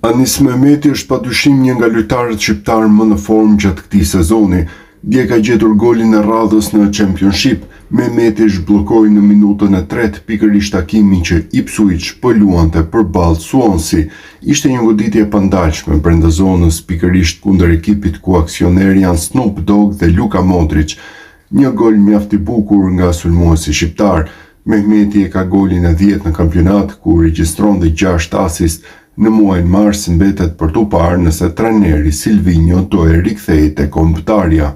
Anis Mehmeti është padyshim një nga lojtarët shqiptar më në formë gjatë këtij sezoni. Dje ka gjetur golin e radhës në Championship. Mehmeti zhbllokoi në minutën e 3 pikërisht takimin që Ipswich po luante përballë Swansea. Ishte një goditje e pandalshme brenda zonës, pikërisht kundër ekipit ku aksionerë janë Snoop Dogg dhe Luka Modric. Një gol mjaft i bukur nga sulmuesi shqiptar. Mehmeti e ka golin e 10 në kampionat, ku regjistron dhe 6 asist. Në muajin mars mbetet për tu parë nëse trajneri Silvinho do e rikthejë tek kombëtarja.